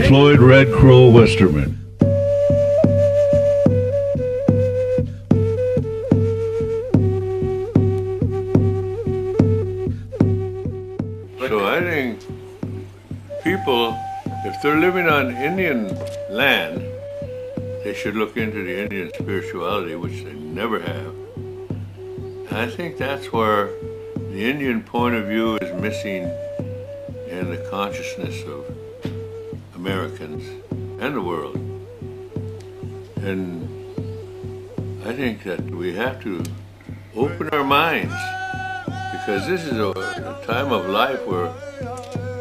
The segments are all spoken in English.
Floyd Red Crow Westerman. So I think people, if they're living on Indian land, they should look into the Indian spirituality, which they never have. And I think that's where the Indian point of view is missing in the consciousness of Americans and the world. And I think that we have to open our minds, because this is a time of life where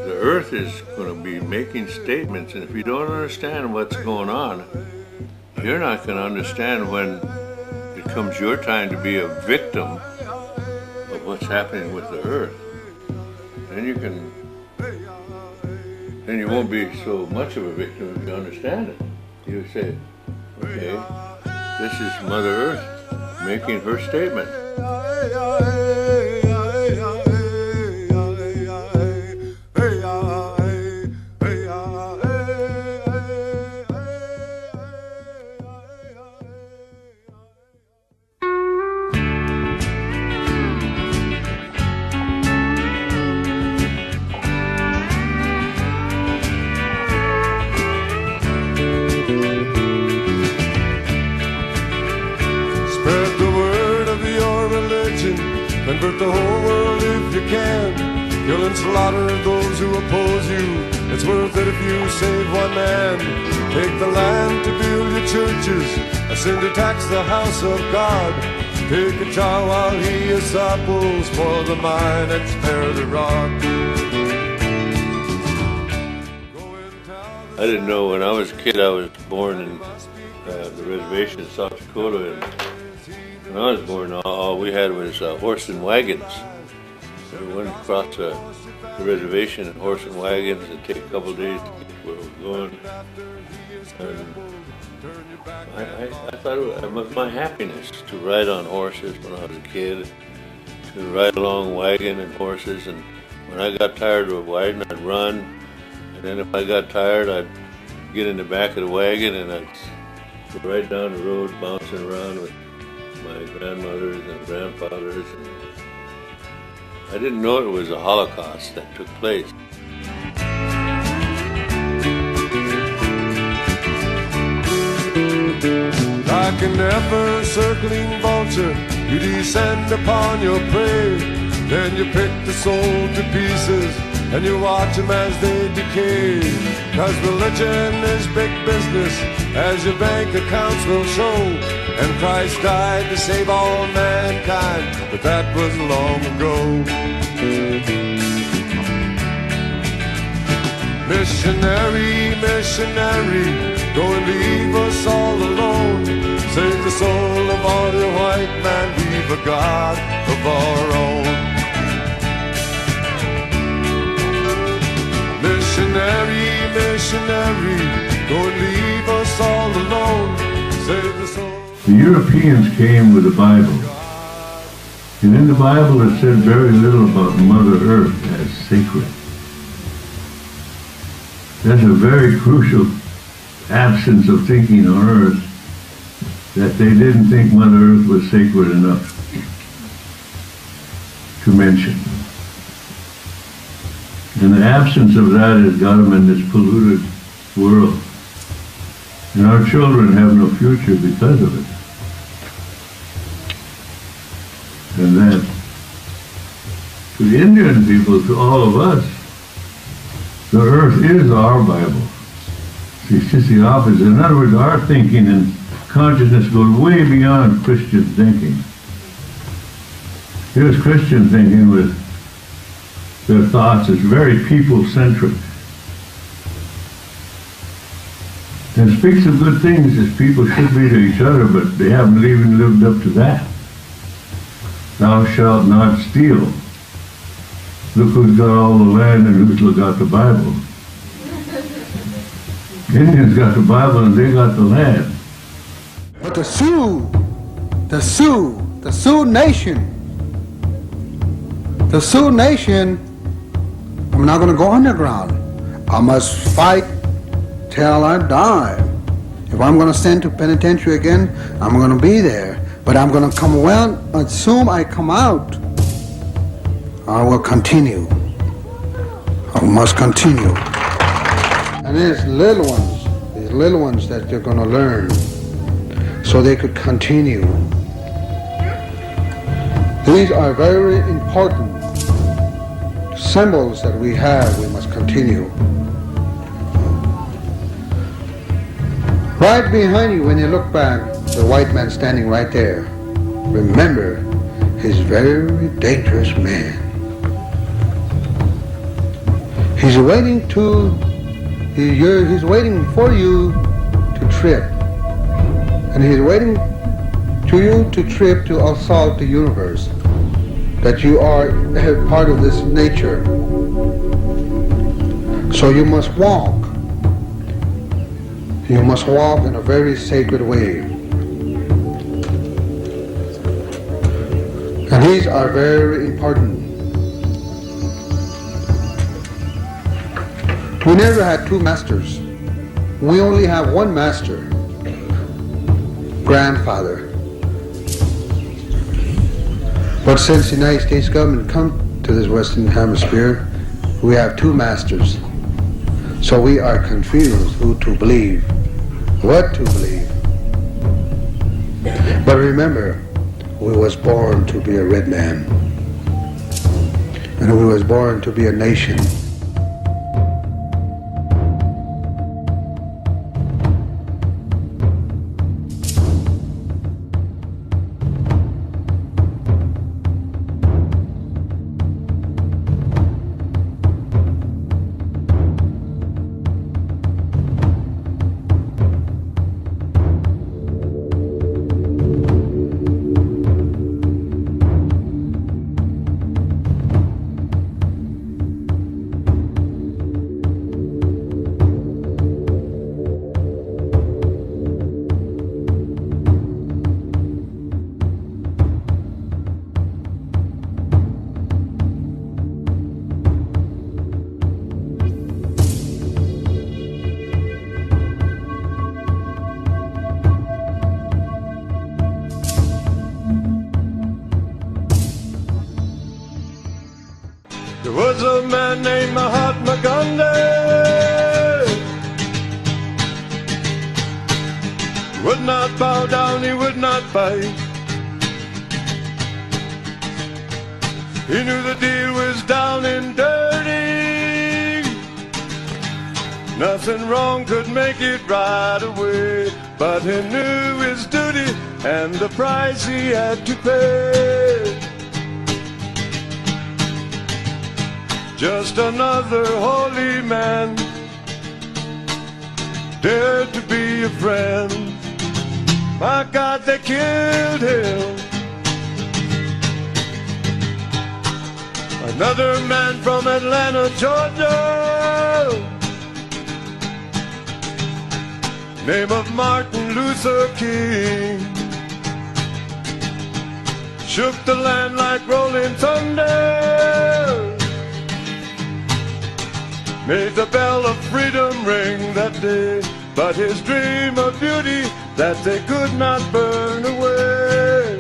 the earth is going to be making statements, and if you don't understand what's going on, you're not going to understand when it comes your time to be a victim of what's happening with the earth. Then you won't be so much of a victim if you understand it. You say, okay, this is Mother Earth making her statement. Convert the whole world if you can. Kill and slaughter those who oppose you. It's worth it if you save one man. Take the land to build your churches. A sin to tax the house of God. Take a child while he is supple. Spoil the mind and spare the rod. I didn't know when I was a kid. I was born in the reservation in South Dakota, and when I was born, all we had was horse and wagons. We went across the reservation in horse and wagons. It'd take a couple of days to get where we were going. And I thought it was my happiness to ride on horses when I was a kid, to ride along wagon and horses. And when I got tired of riding, I'd run. And then if I got tired, I'd get in the back of the wagon and I'd go right down the road, bouncing around with my grandmothers and grandfathers. And I didn't know it was a Holocaust that took place. Like an ever-circling vulture, you descend upon your prey. Then you pick the soul to pieces and you watch them as they decay. 'Cause religion is big business, as your bank accounts will show. And Christ died to save all mankind, but that was long ago. Missionary, missionary, go and leave us all alone. Save the soul of all the white man, we've a God of our own. Missionary, missionary, go and leave us all alone. Save the soul. The Europeans came with the Bible, and in the Bible it said very little about Mother Earth as sacred. That's a very crucial absence of thinking on Earth, that they didn't think Mother Earth was sacred enough to mention. And the absence of that has got them in this polluted world. And our children have no future because of it. And then, to the Indian people, to all of us, the earth is our Bible. It's just the opposite. In other words, our thinking and consciousness goes way beyond Christian thinking. Here's Christian thinking with their thoughts. It's very people-centric. And speaks of good things as people should be to each other, but they haven't even lived up to that. Thou shalt not steal. Look who's got all the land and who's got the Bible. Indians got the Bible and they got the land. But the Sioux Nation, I'm not going to go underground. I must fight till I die. If I'm going to send to penitentiary again, I'm going to be there. But I'm going to come well, as soon I come out, I will continue. I must continue. And these little ones that you're going to learn, so they could continue. These are very important symbols that we have, we must continue. Right behind you, when you look back, the white man standing right there. Remember, he's a very dangerous man. He's waiting he's waiting for you to trip. And he's waiting to you to trip to assault the universe. That you are part of this nature. So you must walk. You must walk in a very sacred way. And these are very important. We never had two masters. We only have one master, grandfather. But since the United States government come to this Western Hemisphere, we have two masters. So we are confused who to believe, what to believe. But remember, we was born to be a red man. And we was born to be a nation. There was a man named Mahatma Gandhi, would not bow down, he would not bite. He knew the deal was down and dirty, nothing wrong could make it right away. But he knew his duty and the price he had to pay. Just another holy man, dared to be a friend. My God, they killed him. Another man from Atlanta, Georgia, name of Martin Luther King, shook the land like rolling thunder, made the bell of freedom ring that day. But his dream of beauty that they could not burn away.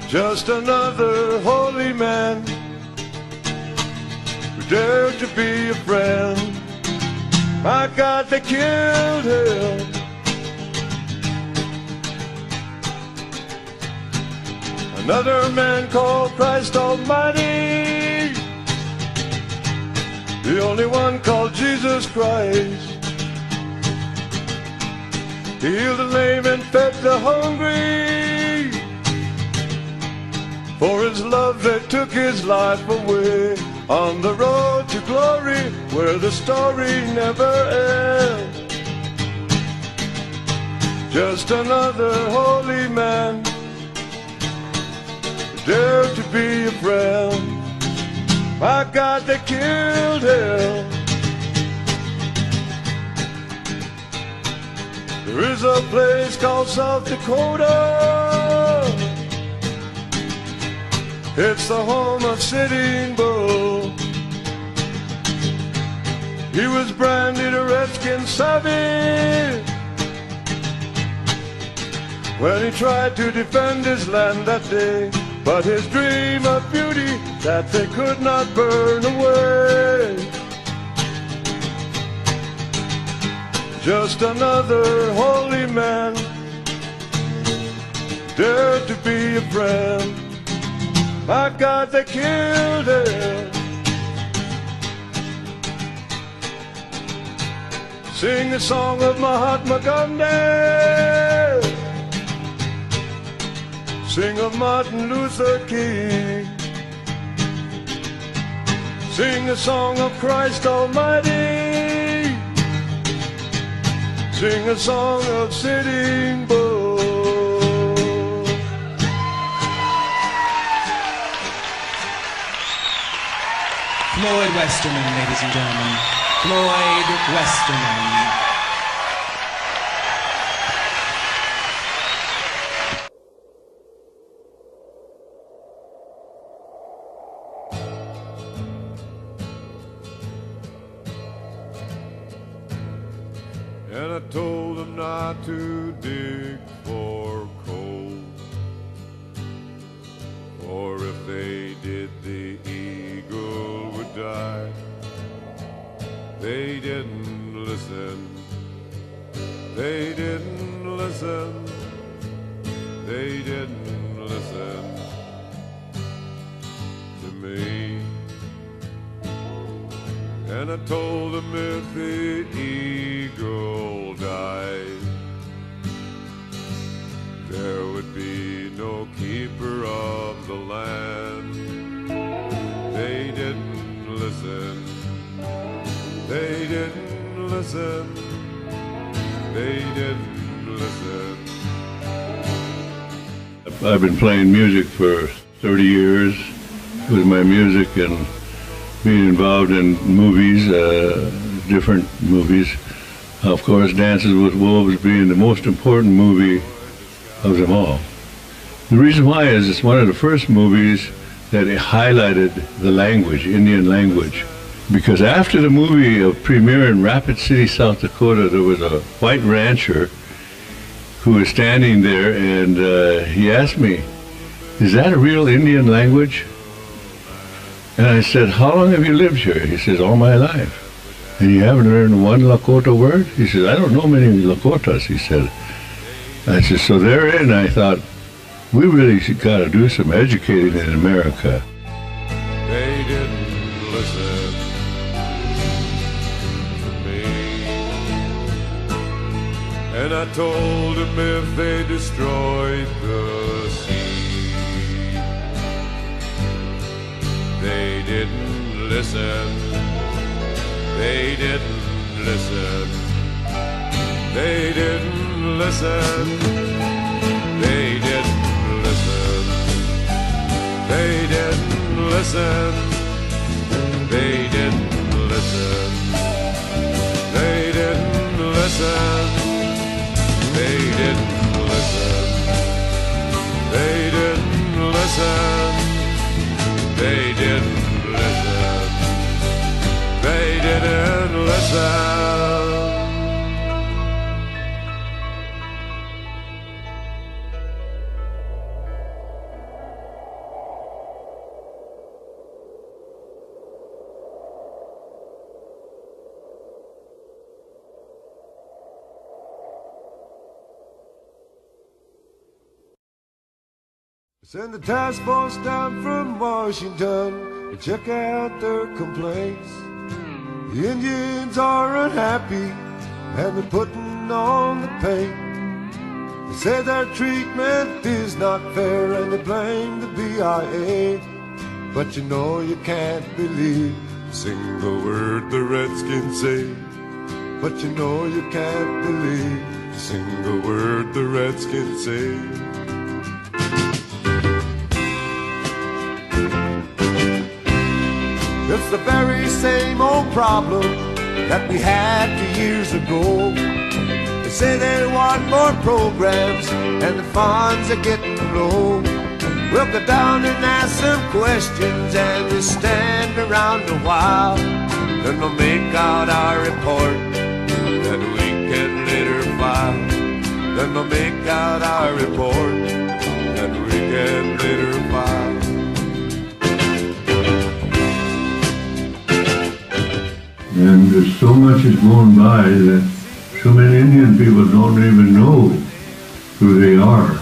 Just another holy man who dared to be a friend. My God, they killed him. Another man called Christ Almighty, the only one called Jesus Christ. He healed the lame and fed the hungry. For his love they took his life away. On the road to glory where the story never ends. Just another holy man who dared to be a friend. My God, they killed him. There is a place called South Dakota. It's the home of Sitting Bull. He was branded a redskin savage when he tried to defend his land that day. But his dream of beauty that they could not burn away. Just another holy man dared to be a friend. My God, they killed him. Sing the song of Mahatma Gandhi. Sing of Martin Luther King. Sing the song of Christ Almighty. Sing a song of Sitting Bull. Floyd Westerman, ladies and gentlemen. Floyd Westerman. And I told them not to dig for coal, for if they did, the eagle would die. They didn't listen. They didn't listen. They didn't listen to me. And I told them if the eagle died, there would be no keeper of the land. They didn't listen. They didn't listen. They didn't listen. I've been playing music for 30 years with my music and being involved in movies, different movies. Of course, Dances with Wolves being the most important movie of them all. The reason why is it's one of the first movies that highlighted the language, Indian language. Because after the movie premiered in Rapid City, South Dakota, there was a white rancher who was standing there, and he asked me, "Is that a real Indian language?" And I said, "How long have you lived here?" He says, "All my life." "And you haven't learned one Lakota word?" He says, "I don't know many Lakotas," he said. I said, so therein I thought, we really got to do some educating in America. They didn't listen to me. And I told them if they destroyed the sea, they didn't listen. They didn't listen. They didn't listen. They didn't listen. They didn't listen. They didn't listen. They didn't listen. They didn't listen. They didn't listen. They didn't listen. They didn't listen. Send the task force down from Washington to check out their complaints. The Indians are unhappy and they're putting on the paint. They say their treatment is not fair and they blame the BIA. But you know you can't believe a single word the Redskins say. But you know you can't believe a single word the Redskins say. It's the very same old problem that we had 2 years ago. They say they want more programs and the funds are getting low. We'll go down and ask some questions and we'll stand around a while. then they'll make out our report that we can later file. Then they'll make out our report that we can later file. And there's so much is going by that so many Indian people don't even know who they are.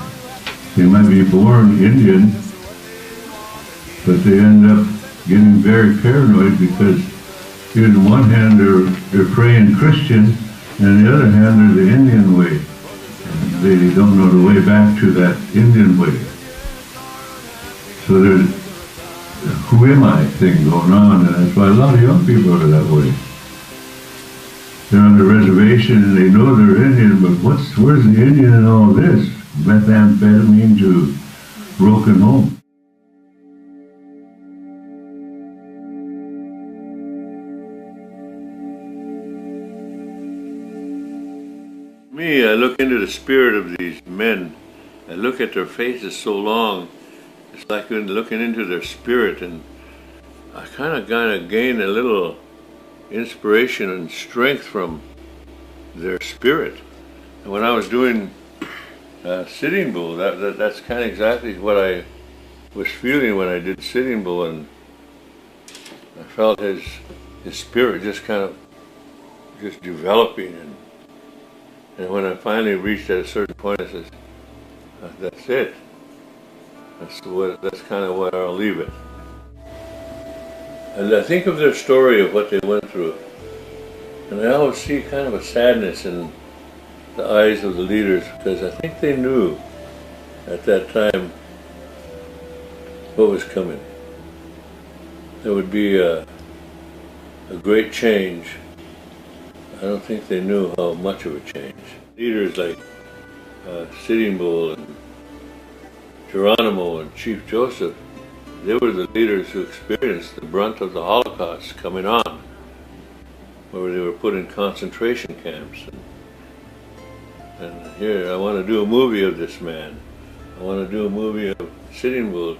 They might be born Indian, but they end up getting very paranoid because in one hand they're praying Christian, and the other hand they're the Indian way. And they don't know the way back to that Indian way. So there's a who am I thing going on, and that's why a lot of young people are that way. They're on the reservation and they know they're Indian, but where's the Indian in all this? Methamphetamine to broken home. Me, I look into the spirit of these men. I look at their faces so long. It's like looking into their spirit, and I kind of gain a little inspiration and strength from their spirit. And when I was doing Sitting Bull, that's kind of exactly what I was feeling when I did Sitting Bull, and I felt his spirit just kind of just developing, and when I finally reached at a certain point, I said, that's it. That's kind of what I'll leave it. And I think of their story of what they went through, and I always see kind of a sadness in the eyes of the leaders, because I think they knew at that time what was coming. There would be a great change. I don't think they knew how much of a change. Leaders like Sitting Bull and Geronimo and Chief Joseph, they were the leaders who experienced the brunt of the Holocaust coming on, where they were put in concentration camps. And here, I want to do a movie of this man. I want to do a movie of Sitting Bull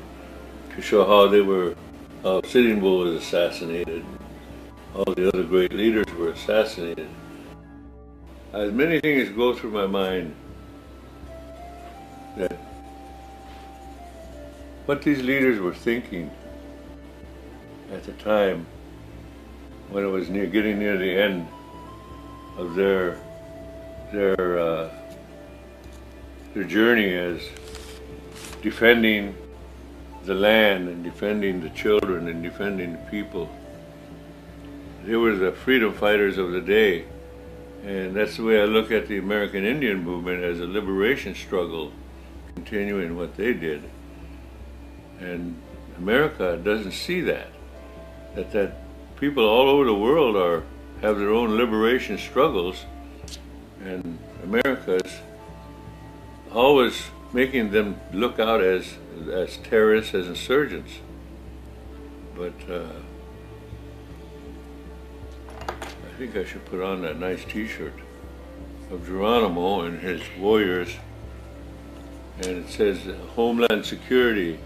to show how Sitting Bull was assassinated. All the other great leaders were assassinated. As many things go through my mind that what these leaders were thinking at the time when it was getting near the end of their journey as defending the land and defending the children and defending the people. They were the freedom fighters of the day, and that's the way I look at the American Indian movement, as a liberation struggle, continuing what they did. And America doesn't see that people all over the world have their own liberation struggles, and America is always making them look out as terrorists, as insurgents. But I think I should put on that nice t-shirt of Geronimo and his warriors, and it says Homeland Security,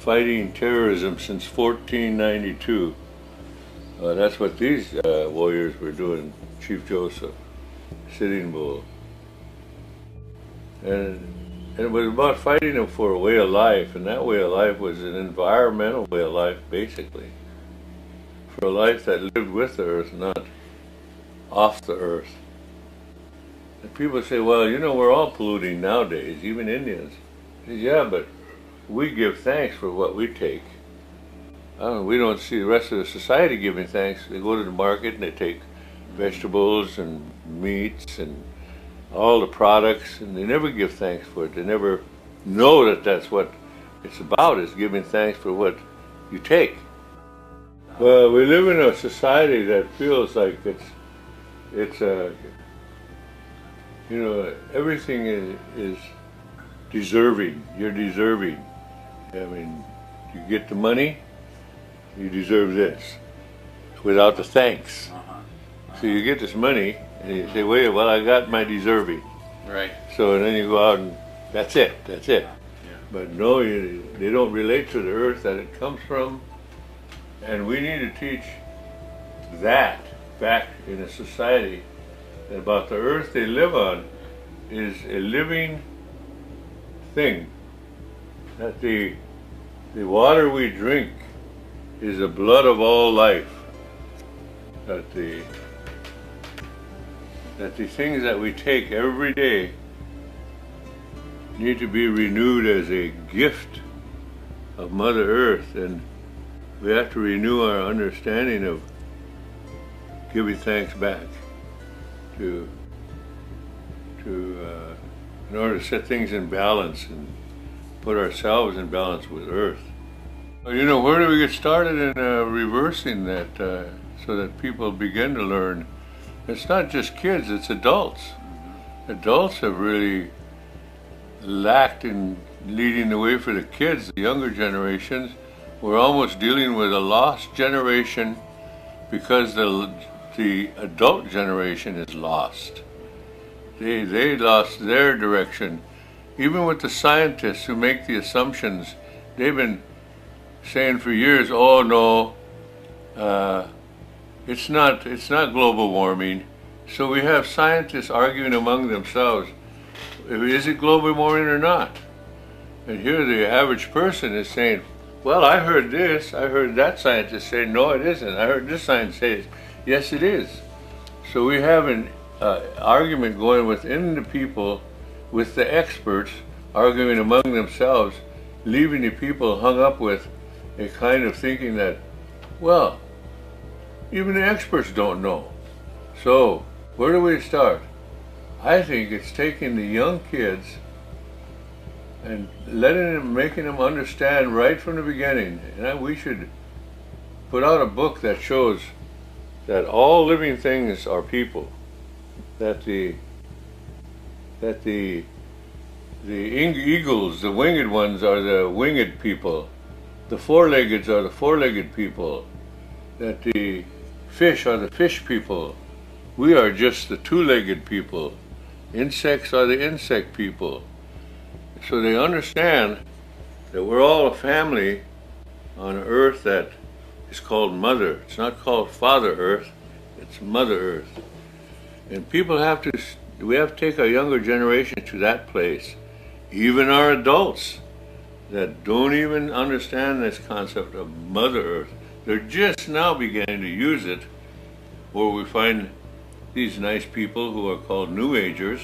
fighting terrorism since 1492. That's what these warriors were doing, Chief Joseph, Sitting Bull. And it was about fighting them for a way of life, and that way of life was an environmental way of life, basically. For a life that lived with the earth, not off the earth. And people say, well, you know, we're all polluting nowadays, even Indians. I say, yeah, but we give thanks for what we take. We don't see the rest of the society giving thanks. They go to the market and they take vegetables and meats and all the products, and they never give thanks for it. They never know that that's what it's about, is giving thanks for what you take. Well, we live in a society that feels like it's you know, everything is deserving. You're deserving. I mean, you get the money, you deserve this, without the thanks. So you get this money, and you say, wait, well, I got my deserving. Right. So then you go out and that's it. Yeah. But no, they don't relate to the earth that it comes from. And we need to teach that back in a society, that about the earth they live on is a living thing, that the water we drink is the blood of all life, that the things that we take every day need to be renewed as a gift of Mother Earth, and we have to renew our understanding of giving thanks back to in order to set things in balance and put ourselves in balance with Earth. You know, where do we get started in reversing that so that people begin to learn? It's not just kids, it's adults. Adults have really lacked in leading the way for the kids, the younger generations. We're almost dealing with a lost generation because the adult generation is lost. They lost their direction. Even with the scientists who make the assumptions, they've been saying for years, oh no, it's not global warming. So we have scientists arguing among themselves, is it global warming or not? And here the average person is saying, well, I heard this, I heard that scientist say, no, it isn't. I heard this scientist say, yes, it is. So we have an argument going within the people, with the experts arguing among themselves, leaving the people hung up with a kind of thinking that, well, even the experts don't know. So where do we start? I think it's taking the young kids and making them understand right from the beginning. And we should put out a book that shows that all living things are people, that the eagles, the winged ones, are the winged people, the four-leggeds are the four-legged people, that the fish are the fish people, we are just the two-legged people, insects are the insect people. So they understand that we're all a family on Earth that is called Mother. It's not called Father Earth, it's Mother Earth. And people we have to take our younger generation to that place. Even our adults that don't even understand this concept of Mother Earth, they're just now beginning to use it, where we find these nice people who are called New Agers,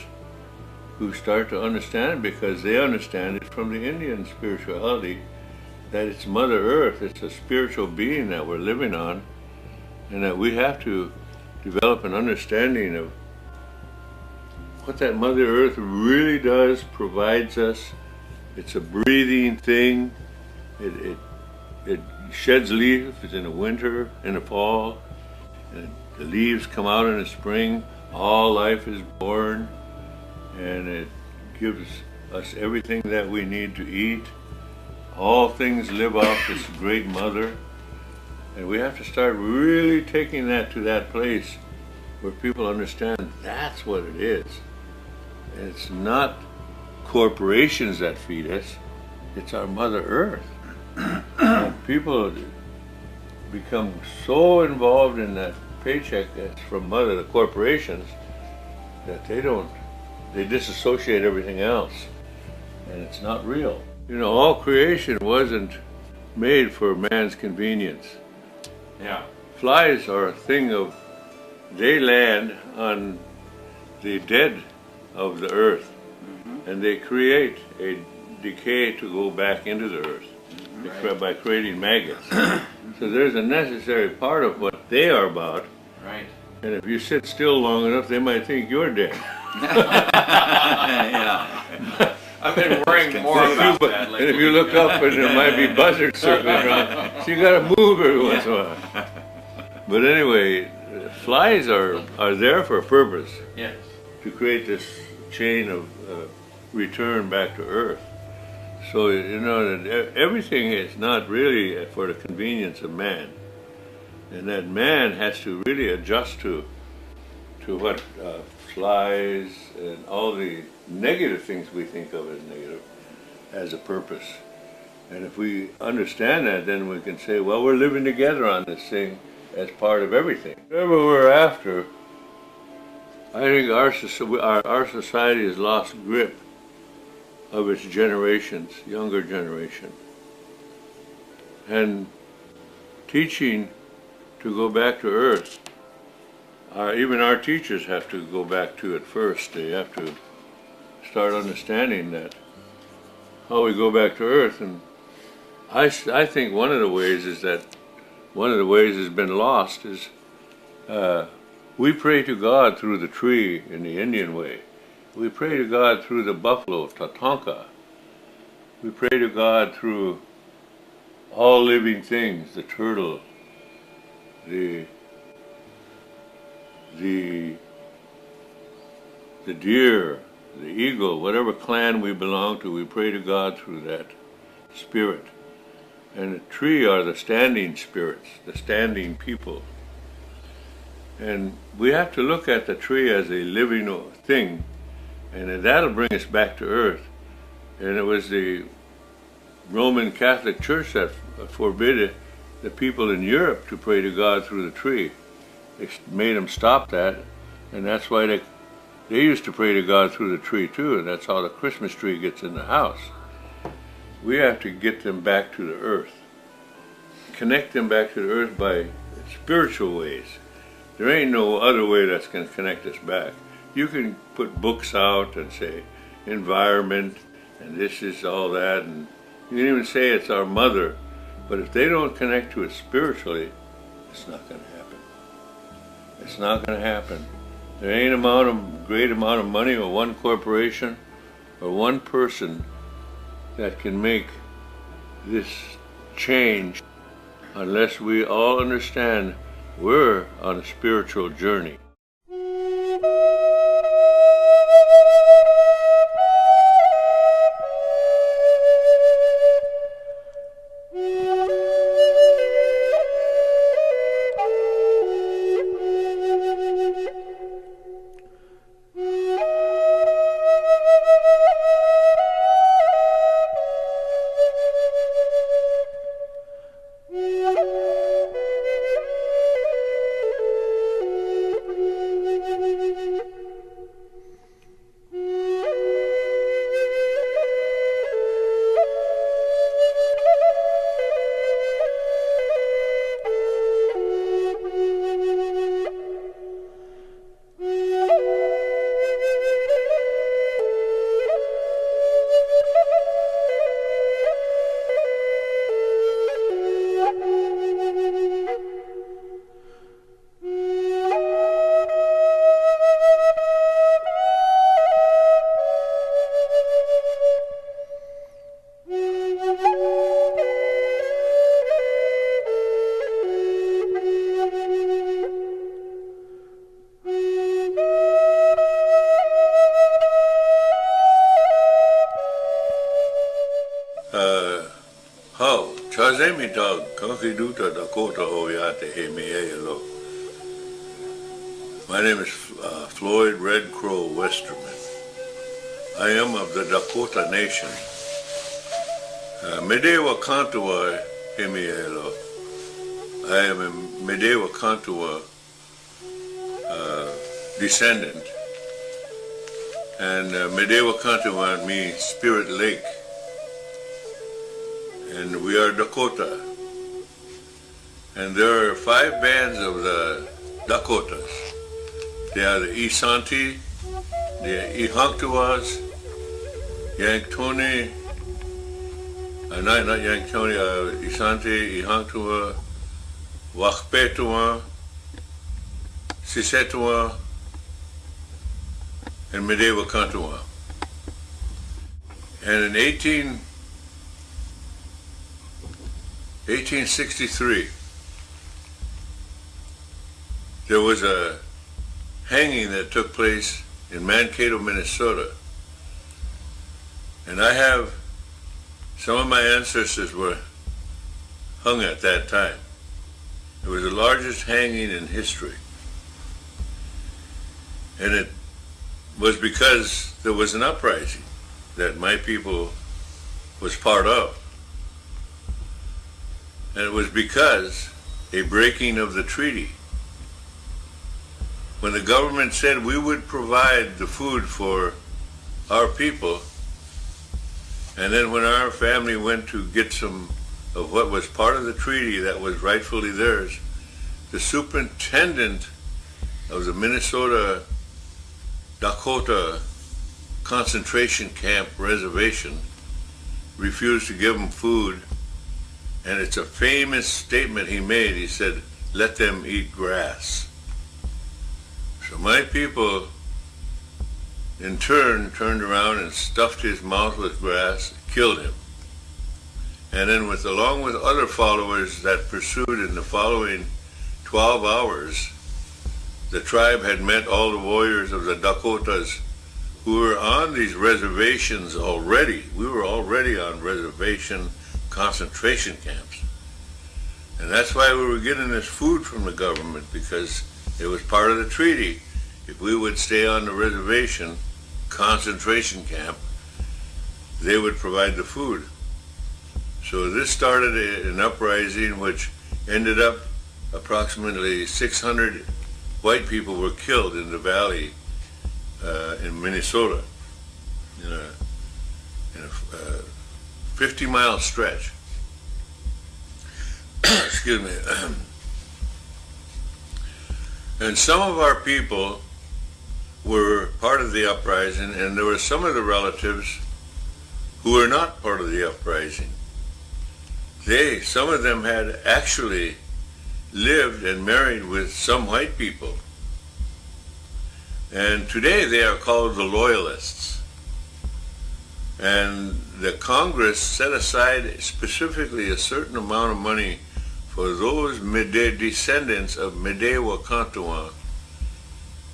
who start to understand it because they understand it from the Indian spirituality, that it's Mother Earth, it's a spiritual being that we're living on, and that we have to develop an understanding of what that Mother Earth really does, provides us. It's a breathing thing. It sheds leaves in the winter, in the fall, and the leaves come out in the spring. All life is born, and it gives us everything that we need to eat. All things live off this great Mother, and we have to start really taking that to that place where people understand that's what it is. And it's not corporations that feed us, it's our Mother Earth. And people become so involved in that paycheck that's from the corporations, that they disassociate everything else, and it's not real. You know, all creation wasn't made for man's convenience. Yeah. Flies are a thing of, they land on the dead of the earth, and they create a decay to go back into the earth by creating maggots. So there's a necessary part of what they are about. Right. And if you sit still long enough, they might think you're dead. Yeah. I've been worrying more about that. And if you look up, and there might be buzzards circling around, so you got to move every once in a while. But anyway, flies are there for a purpose. Yes. To create this chain of return back to Earth. So you know that everything is not really for the convenience of man, and that man has to really adjust to what flies and all the negative things we think of as negative as a purpose. And if we understand that, then we can say, well, we're living together on this thing, as part of everything. Whatever we're after, I think our society has lost grip of its generations, younger generation. And teaching to go back to earth, even our teachers have to go back to it first. They have to start understanding that, how we go back to earth. And I think one of the ways has been lost is we pray to God through the tree in the Indian way. We pray to God through the buffalo, Tatanka. We pray to God through all living things, the turtle, the deer, the eagle, whatever clan we belong to, we pray to God through that spirit. And the tree are the standing spirits, the standing people. And we have to look at the tree as a living thing, and that'll bring us back to earth. And it was the Roman Catholic Church that forbid the people in Europe to pray to God through the tree. They made them stop that, and that's why they used to pray to God through the tree too, and that's how the Christmas tree gets in the house. We have to get them back to the earth. Connect them back to the earth by spiritual ways. There ain't no other way that's going to connect us back. You can put books out and say environment, and this is all that, and you can even say it's our mother, but if they don't connect to it spiritually, it's not going to happen. It's not going to happen. There ain't a great amount of money or one corporation or one person that can make this change unless we all understand we're on a spiritual journey. Chazemi dog, Kanghi Duta, Dakota, Oyate, Hemielo. My name is Floyd Red Crow Westerman. I am of the Dakota Nation. Medewa Kantua, Hemielo. I am a Medewa Kantua descendant. And Medewa Kantua means Spirit Lake. And we are Dakota. And there are 5 bands of the Dakotas. They are the Isanti, the Ihanktuas, Yanktoni, not Yanktoni, Isanti, Ihanktua, Wakpetua, Sisetua, and Medewa Kantua. And in 1863, there was a hanging that took place in Mankato, Minnesota. And I have, some of my ancestors were hung at that time. It was the largest hanging in history. And it was because there was an uprising that my people was part of. And it was because a breaking of the treaty. When the government said we would provide the food for our people, and then when our family went to get some of what was part of the treaty that was rightfully theirs, the superintendent of the Minnesota Dakota concentration camp reservation refused to give them food, and it's a famous statement he made. He said, "Let them eat grass." So my people in turn turned around and stuffed his mouth with grass, killed him. And then along with other followers that pursued in the following 12 hours, the tribe had met all the warriors of the Dakotas who were on these reservations already. We were already on reservation concentration camps. And that's why we were getting this food from the government, because it was part of the treaty. If we would stay on the reservation concentration camp, they would provide the food. So this started an uprising which ended up approximately 600 white people were killed in the valley in Minnesota in a 50-mile stretch. Excuse me. And some of our people were part of the uprising, and there were some of the relatives who were not part of the uprising. Some of them had actually lived and married with some white people. And today they are called the Loyalists. And the Congress set aside specifically a certain amount of money for those descendants of Mede-Wakantua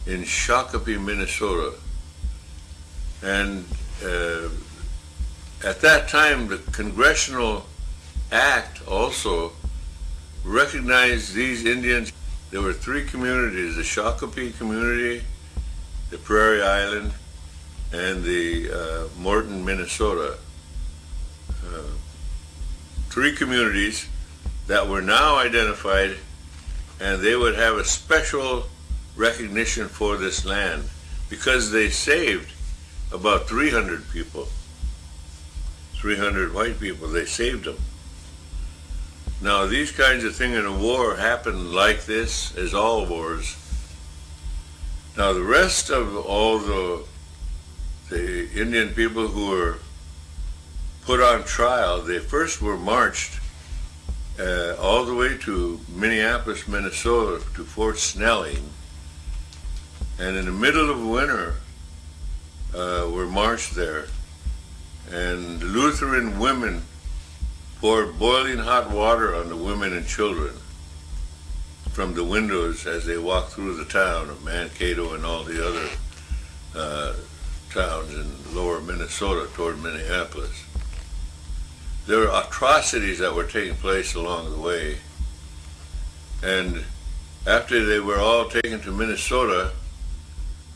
in Shakopee, Minnesota. And at that time, the Congressional Act also recognized these Indians. There were three communities: the Shakopee community, the Prairie Island, and the Morton, Minnesota. Three communities that were now identified, and they would have a special recognition for this land because they saved about 300 people, 300 white people. They saved them. Now, these kinds of things in a war happen like this, as all wars. Now, the rest of all the Indian people who were put on trial, they first were marched all the way to Minneapolis, Minnesota, to Fort Snelling. And in the middle of winter, were marched there. And Lutheran women poured boiling hot water on the women and children from the windows as they walked through the town of Mankato and all the other towns in lower Minnesota toward Minneapolis. There were atrocities that were taking place along the way. And after they were all taken to Minnesota,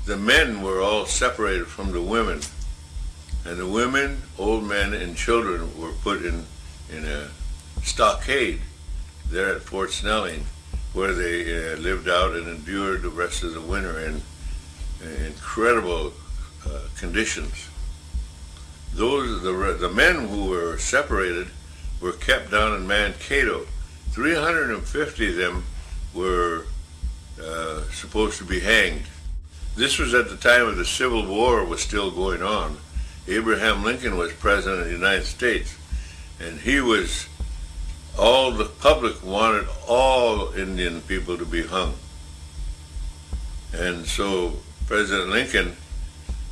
the men were all separated from the women. And the women, old men, and children were put in a stockade there at Fort Snelling, where they lived out and endured the rest of the winter in incredible conditions. The men who were separated were kept down in Mankato. 350 of them were supposed to be hanged. This was at the time of the Civil War was still going on. Abraham Lincoln was president of the United States, and all the public wanted all Indian people to be hung. And so President Lincoln,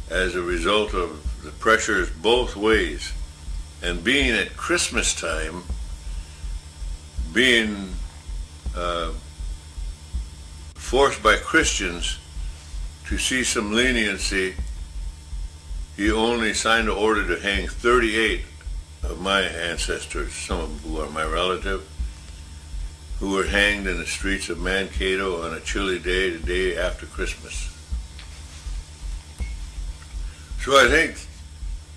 as a result of the pressures both ways, and being at Christmas time, being forced by Christians to see some leniency, he only signed an order to hang 38 of my ancestors, some of them who are my relative, who were hanged in the streets of Mankato on a chilly day, the day after Christmas. So I think,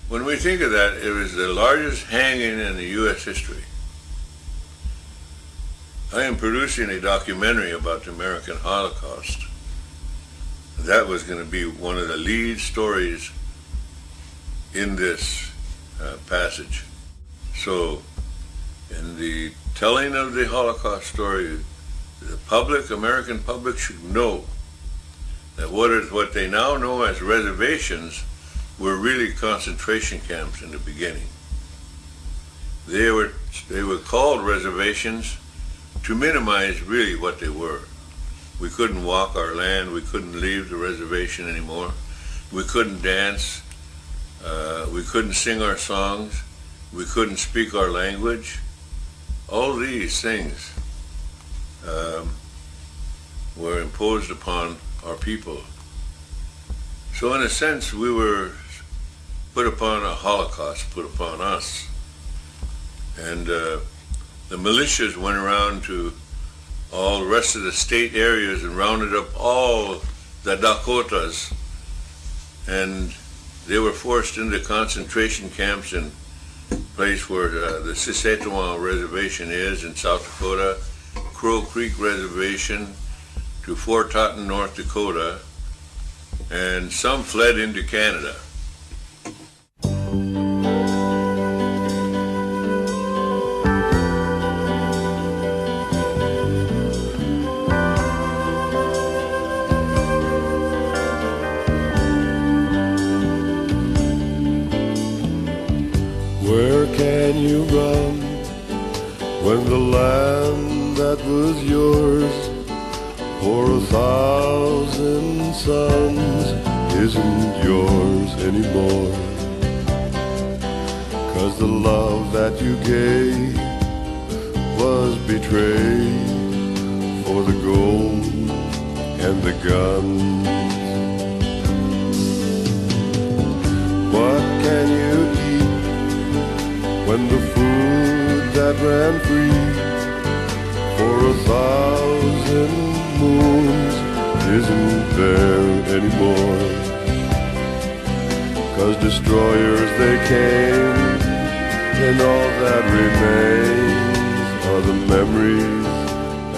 when we think of that, it was the largest hanging in the U.S. history. I am producing a documentary about the American Holocaust. That was going to be one of the lead stories in this passage. So, in the telling of the Holocaust story, the public, American public, should know that what they now know as reservations were really concentration camps in the beginning. They were called reservations to minimize really what they were. We couldn't walk our land, we couldn't leave the reservation anymore, we couldn't dance, we couldn't sing our songs, we couldn't speak our language. All these things were imposed upon our people. So in a sense, we were put upon a Holocaust, put upon us. And the militias went around to all the rest of the state areas and rounded up all the Dakotas, and they were forced into concentration camps in place where the Sisetouan Reservation is in South Dakota, Crow Creek Reservation, to Fort Totten, North Dakota, and some fled into Canada. Where can you run when the land that was yours for 1,000 suns isn't yours anymore? 'Cause the love that you gave was betrayed for the gold and the guns. What can you eat when the food that ran free for 1,000 moons isn't there anymore? 'Cause destroyers they came, and all that remains are the memories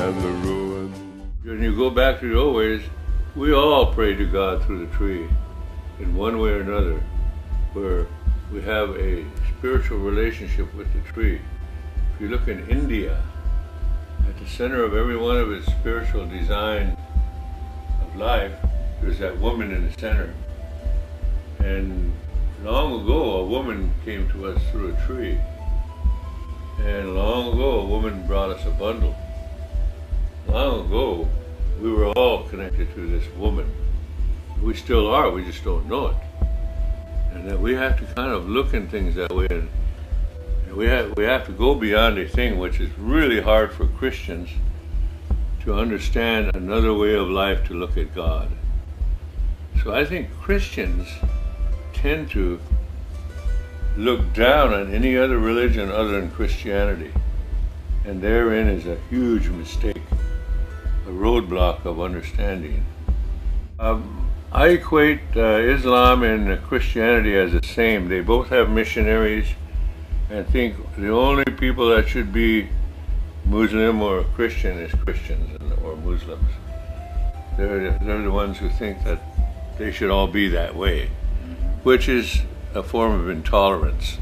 and the ruins. When you go back to the old ways, we all pray to God through the tree in one way or another, where we have a spiritual relationship with the tree. If you look in India, at the center of every one of its spiritual design of life, there's that woman in the center. And long ago, a woman came to us through a tree. And long ago, a woman brought us a bundle. Long ago, we were all connected to this woman. We still are, we just don't know it. And that we have to kind of look in things that way, and we have to go beyond a thing which is really hard for Christians to understand, another way of life to look at God. So I think Christians tend to look down on any other religion other than Christianity, and therein is a huge mistake, a roadblock of understanding. I equate Islam and Christianity as the same. They both have missionaries, and think the only people that should be Muslim or Christian is Christians or Muslims. They're the ones who think that they should all be that way, which is a form of intolerance.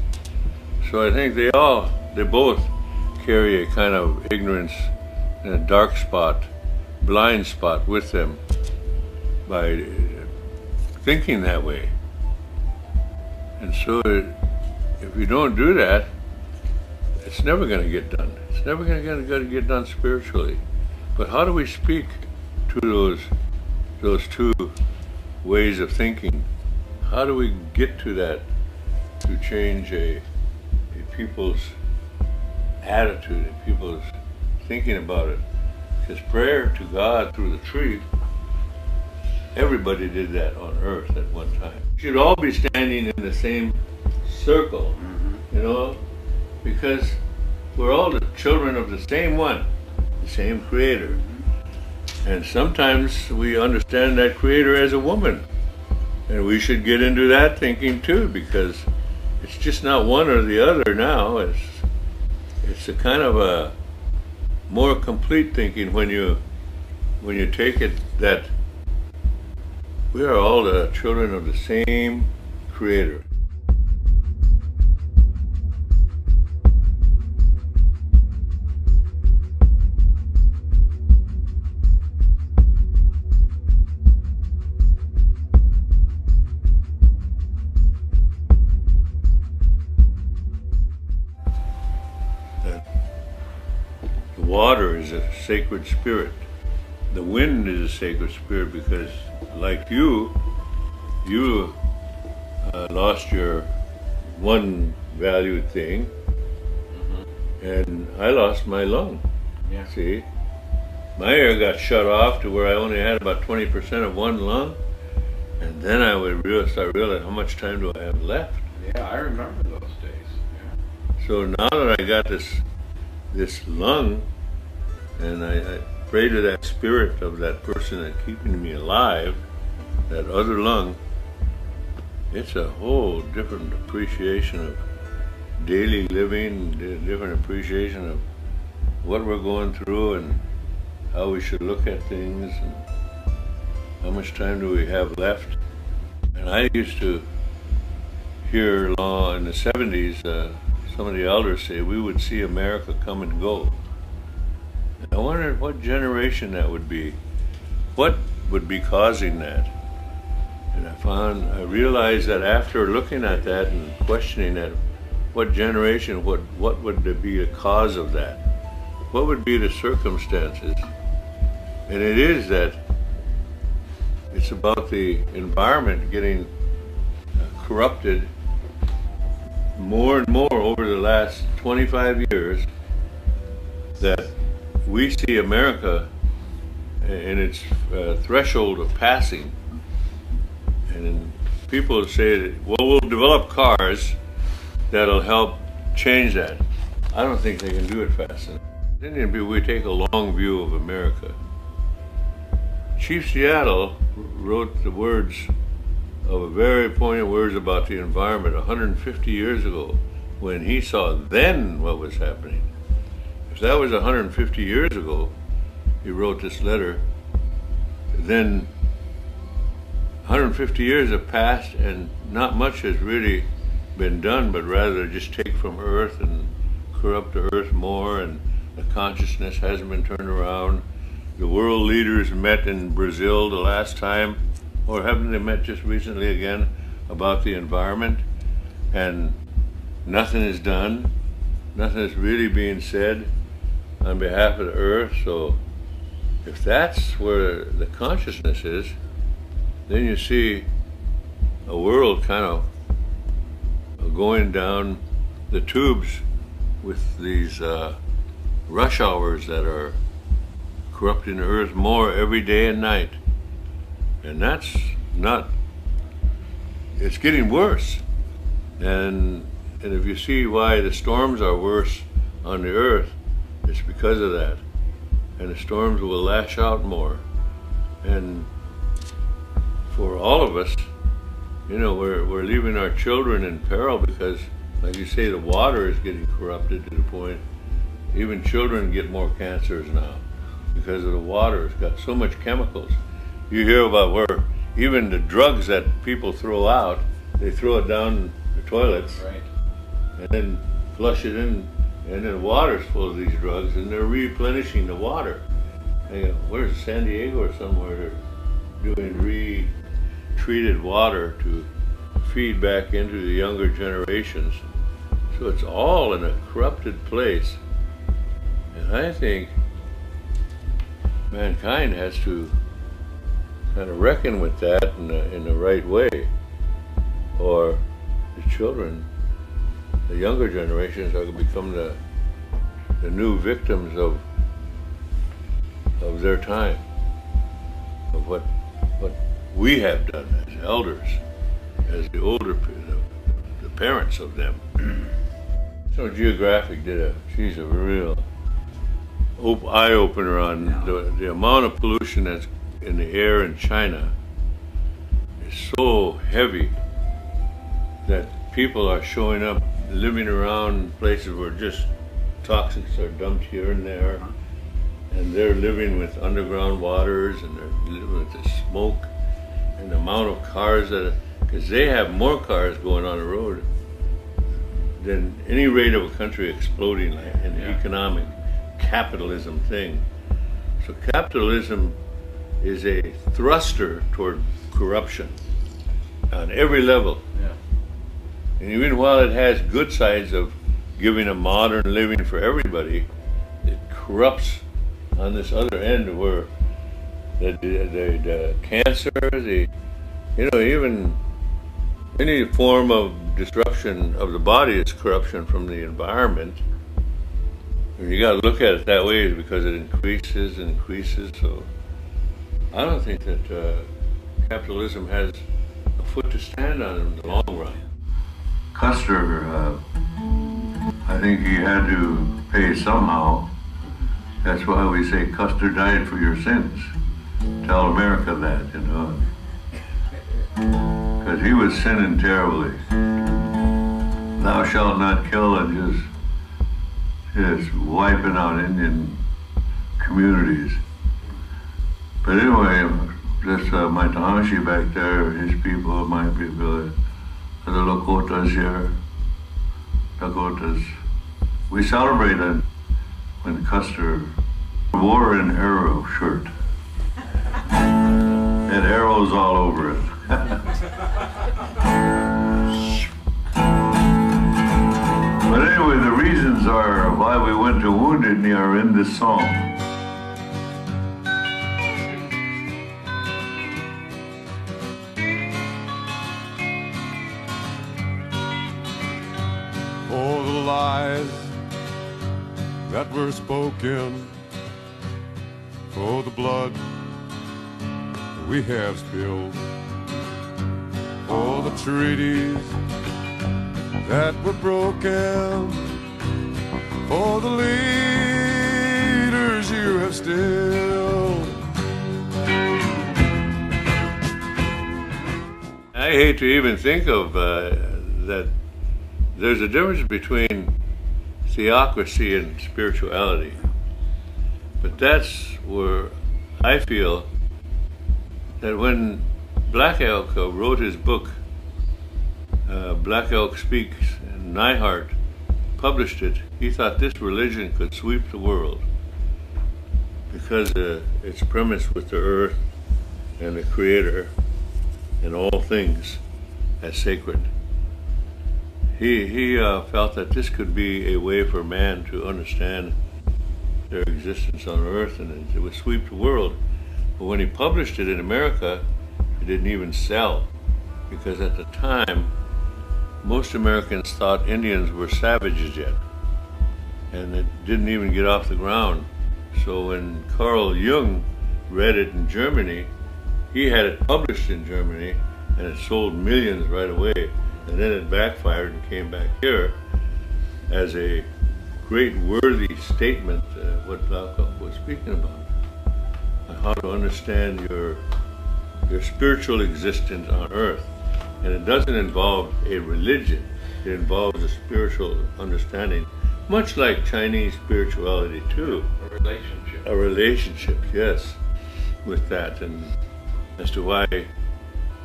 So I think they both carry a kind of ignorance and a dark spot, blind spot with them by thinking that way. And so if you don't do that, it's never going to get done. It's never going to get done spiritually. But how do we speak to those two ways of thinking? How do we get to that, to change a people's attitude, a people's thinking about it? Because prayer to God through the tree, everybody did that on earth at one time. We should all be standing in the same circle, you know, because we're all the children of the same one, the same creator. And sometimes we understand that creator as a woman, and we should get into that thinking too, because it's just not one or the other now. It's a kind of a more complete thinking when you take it that we are all the children of the same Creator. The water is a sacred spirit. The wind is a sacred spirit because, like you lost your one valued thing, and I lost my lung. Yeah. See, my air got shut off to where I only had about 20% of one lung, and then I would realize how much time do I have left. Yeah, I remember those days. Yeah. So now that I got this lung, and I pray to that spirit of that person that's keeping me alive, that other lung, it's a whole different appreciation of daily living, different appreciation of what we're going through and how we should look at things and how much time do we have left. And I used to hear in the 70s, some of the elders say we would see America come and go. And I wondered what generation that would be. What would be causing that? And I realized that after looking at that and questioning that, what generation, what would be the cause of that? What would be the circumstances? And it is that it's about the environment getting corrupted more and more over the last 25 years, that we see America in its threshold of passing. And people say that, well, we'll develop cars that'll help change that. I don't think they can do it fast enough. Indian people, we take a long view of America. Chief Seattle wrote the words of a very poignant words about the environment 150 years ago when he saw then what was happening. If that was 150 years ago, he wrote this letter, then 150 years have passed and not much has really been done, but rather just take from earth and corrupt the earth more, and the consciousness hasn't been turned around. The world leaders met in Brazil the last time, or haven't they met just recently again, about the environment, and nothing is done. Nothing is really being said on behalf of the earth. So if that's where the consciousness is, then you see a world kind of going down the tubes with these rush hours that are corrupting the earth more every day and night. And that's not, it's getting worse. And if you see why the storms are worse on the earth, it's because of that. And the storms will lash out more. And for all of us, you know, we're leaving our children in peril because, like you say, the water is getting corrupted to the point even children get more cancers now because of the water. It's got so much chemicals. You hear about where even the drugs that people throw out, they throw it down the toilets, Right. and then flush it in, and then the water's full of these drugs, and they're replenishing the water. And, where's San Diego or somewhere they're doing re-treated water to feed back into the younger generations. So it's all in a corrupted place. And I think mankind has to kind of reckon with that in the right way, or the children, the younger generations, are going to become the new victims of their time, of what we have done as elders, as the older, the parents of them. So Geographic did a real eye-opener on the amount of pollution that's in the air in China is so heavy that people are showing up, living around places where just toxins are dumped here and there, and they're living with underground waters, and they're living with the smoke and the amount of cars because they have more cars going on the road than any rate of a country exploding like an economic capitalism thing. So capitalism is a thruster toward corruption on every level. Yeah. And even while it has good sides of giving a modern living for everybody, it corrupts on this other end where the cancer, even any form of disruption of the body is corruption from the environment. And you got to look at it that way because it increases and increases. So I don't think that capitalism has a foot to stand on in the long run. Custer, I think he had to pay somehow. That's why we say Custer died for your sins. Tell America that, because he was sinning terribly. Thou shalt not kill, and just wiping out Indian communities. But anyway, just my Tahashi back there, his people, my people, the Dakotas here, Dakotas. We celebrated when Custer wore an arrow shirt. Had arrows all over it. But anyway, the reasons are why we went to Wounded Knee are in this song. For the lies that were spoken, for the blood we have spilled, for the treaties that were broken, for the leaders you have still. I hate to even think of that there's a difference between theocracy and spirituality. But that's where I feel that when Black Elk wrote his book, Black Elk Speaks, and Neihart published it, he thought this religion could sweep the world because it's premised with the earth and the Creator and all things as sacred. He felt that this could be a way for man to understand their existence on earth, and it would sweep the world. But when he published it in America, it didn't even sell, because at the time most Americans thought Indians were savages yet, and it didn't even get off the ground. So when Carl Jung read it in Germany, he had it published in Germany, and it sold millions right away. And then it backfired and came back here as a great worthy statement, what Black Elk was speaking about, how to understand your spiritual existence on earth. And it doesn't involve a religion, it involves a spiritual understanding, much like Chinese spirituality too. A relationship. A relationship, yes, with that. And as to why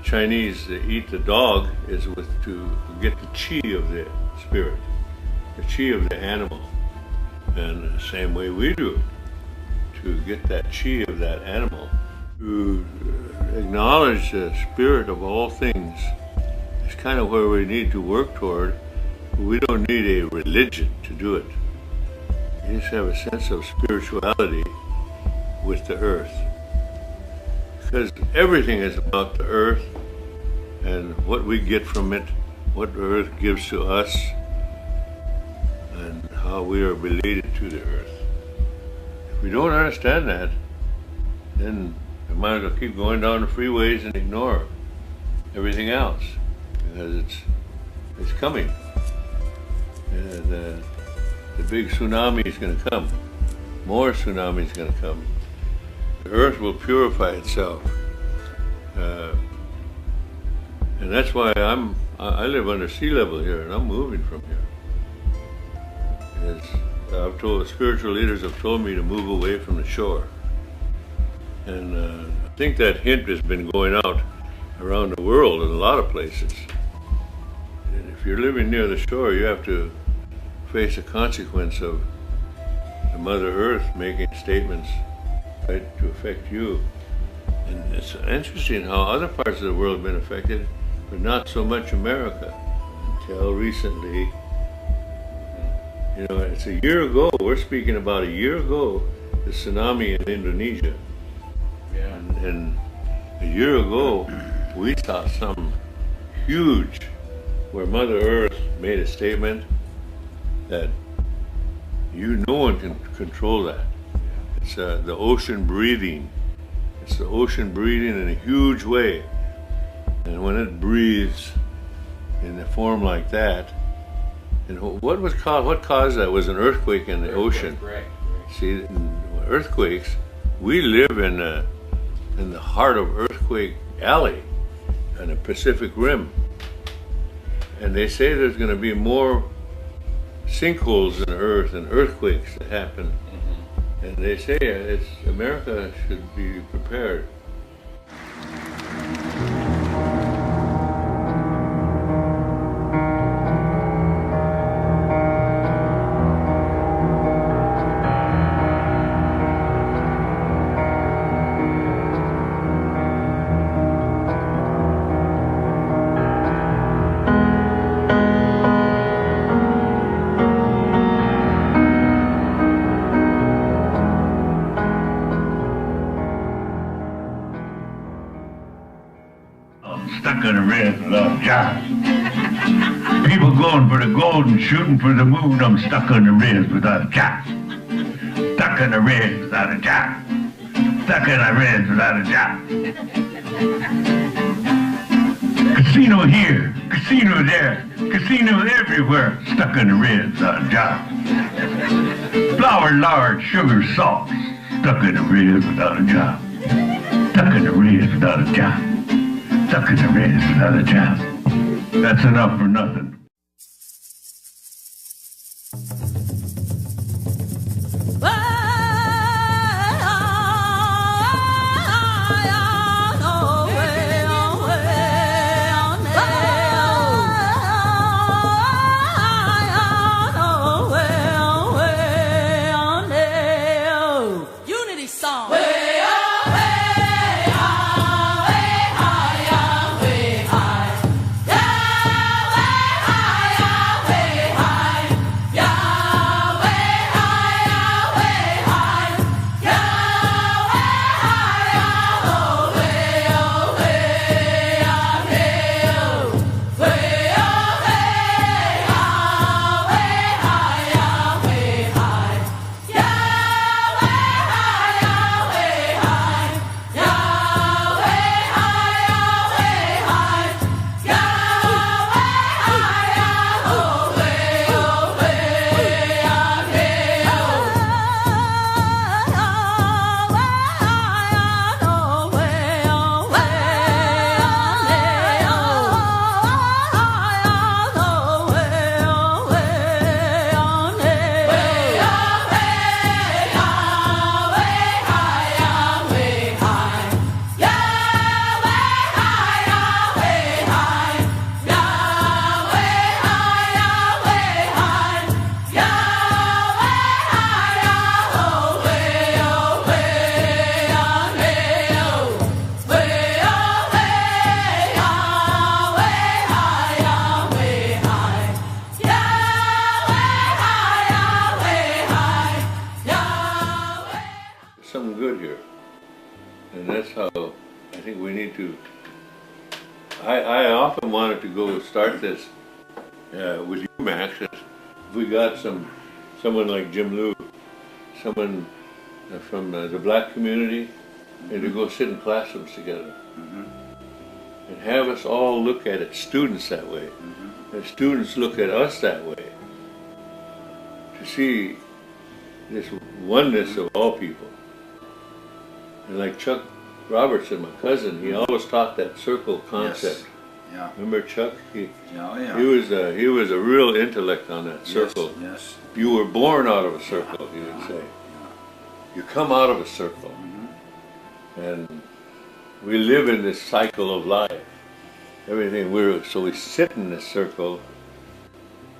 Chinese eat the dog is to get the chi of the spirit, the chi of the animal. And the same way we do, to get that chi of that animal, to acknowledge the spirit of all things is kind of where we need to work toward. We don't need a religion to do it. You just have a sense of spirituality with the earth. Because everything is about the earth and what we get from it, what the earth gives to us, and how we are related to the earth. If we don't understand that, then we might as well keep going down the freeways and ignore everything else, because it's coming. And the big tsunami is going to come. More tsunami is going to come. The earth will purify itself. And that's why I live under sea level here, and I'm moving from here. Because spiritual leaders have told me to move away from the shore. And I think that hint has been going out around the world in a lot of places. And if you're living near the shore, you have to face the consequence of the Mother Earth making statements, right, to affect you. And it's interesting how other parts of the world have been affected, but not so much America. Until recently, you know, it's a year ago, we're speaking about a year ago, the tsunami in Indonesia. Yeah. And a year ago, we saw something huge where Mother Earth made a statement that no one can control that. It's the ocean breathing. It's the ocean breathing in a huge way. And when it breathes in a form like that, and what caused that was an earthquake in the ocean. Right. See, earthquakes, we live in the heart of Earthquake Alley on the Pacific Rim. And they say there's going to be more sinkholes in the earth and earthquakes that happen. Mm-hmm. And they say America should be prepared. Stuck in the red without a job. People going for the gold and shooting for the moon. I'm stuck in the red without a job. Stuck in the red without a job. Stuck in the red without a job. Casino here, casino there, casino everywhere. Stuck in the red without a job. Flour, lard, sugar, salt. Stuck in the red without a job. Stuck in the red without a job. Stuck in the red without a job. That's enough for nothing. Unity song. Something good here, and that's how I think we need to. I often wanted to go start this with you, Max. If we got someone like Jim Liu, someone from the black community, and to go sit in classrooms together, and have us all look at it, students that way, and students look at us that way, to see this oneness of all people. And like Chuck Robertson, my cousin, he always taught that circle concept. Yes. Yeah. Remember Chuck? He Yeah. was a real intellect on that circle. Yes. You were born out of a circle, he would say. Yeah. You come out of a circle. And we live in this cycle of life. So we sit in this circle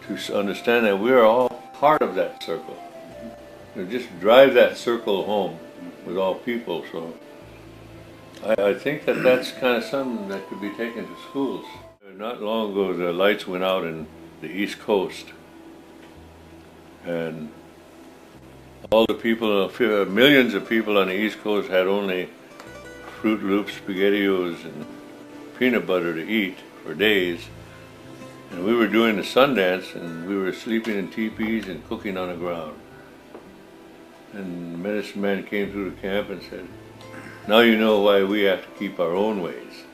to understand that we're all part of that circle. Just drive that circle home with all people. So I think that's kind of something that could be taken to schools. Not long ago, the lights went out in the East Coast. And all the people, millions of people on the East Coast had only Fruit Loops, SpaghettiOs, and peanut butter to eat for days. And we were doing the Sundance, and we were sleeping in teepees and cooking on the ground. And the medicine man came through the camp and said, now you know why we have to keep our own ways,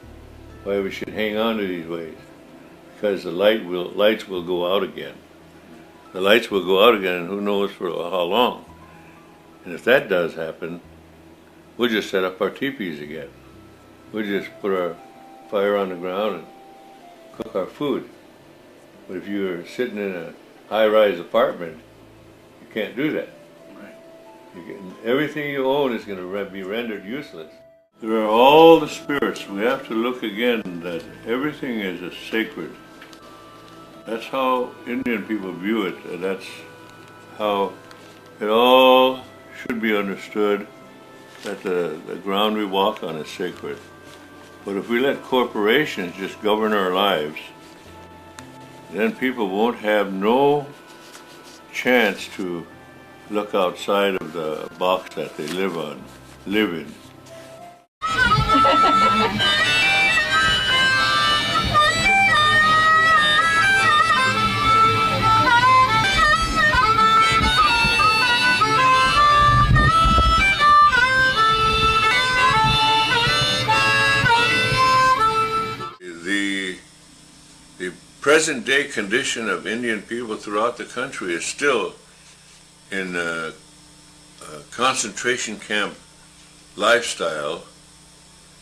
why we should hang on to these ways, because the lights will go out again. The lights will go out again, and who knows for how long. And if that does happen, we'll just set up our teepees again. We'll just put our fire on the ground and cook our food. But if you're sitting in a high-rise apartment, you can't do that. Everything you own is going to be rendered useless. There are all the spirits. We have to look again that everything is a sacred. That's how Indian people view it, and that's how it all should be understood, that the ground we walk on is sacred. But if we let corporations just govern our lives, then people won't have no chance to look outside of the box that they live in. The present day condition of Indian people throughout the country is still in a concentration camp lifestyle,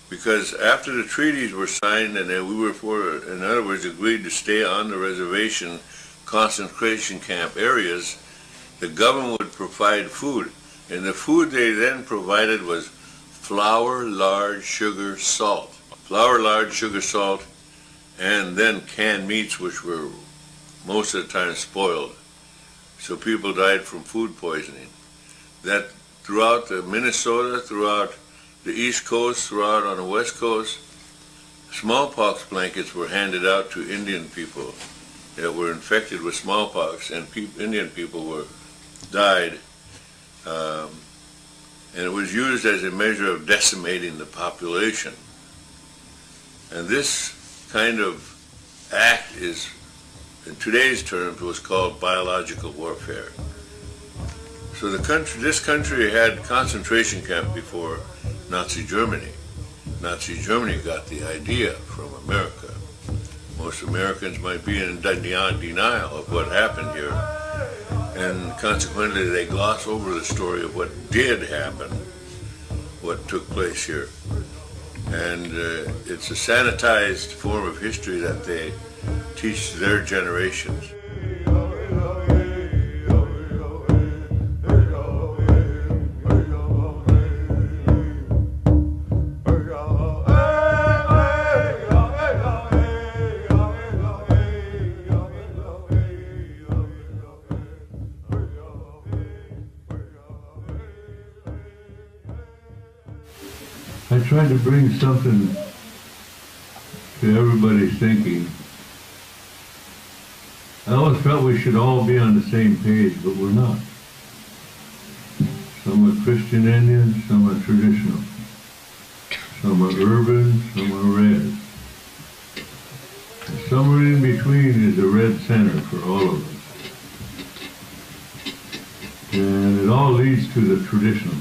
because after the treaties were signed and then we were, in other words, agreed to stay on the reservation concentration camp areas, the government would provide food. And the food they then provided was flour, lard, sugar, salt. Flour, lard, sugar, salt, and then canned meats, which were most of the time spoiled. So people died from food poisoning. That throughout Minnesota, throughout the East Coast, throughout on the West Coast, smallpox blankets were handed out to Indian people that were infected with smallpox, and Indian people died. And it was used as a measure of decimating the population. And this kind of act is, in today's terms, was called biological warfare. So this country had concentration camp before Nazi Germany. Nazi Germany got the idea from America. Most Americans might be in denial of what happened here, and consequently they gloss over the story of what did happen, what took place here. And it's a sanitized form of history that they teach their generations. I tried to bring something to everybody's thinking. I always felt we should all be on the same page, but we're not. Some are Christian Indians, some are traditional. Some are urban, some are red. And somewhere in between is a red center for all of us. And it all leads to the traditional.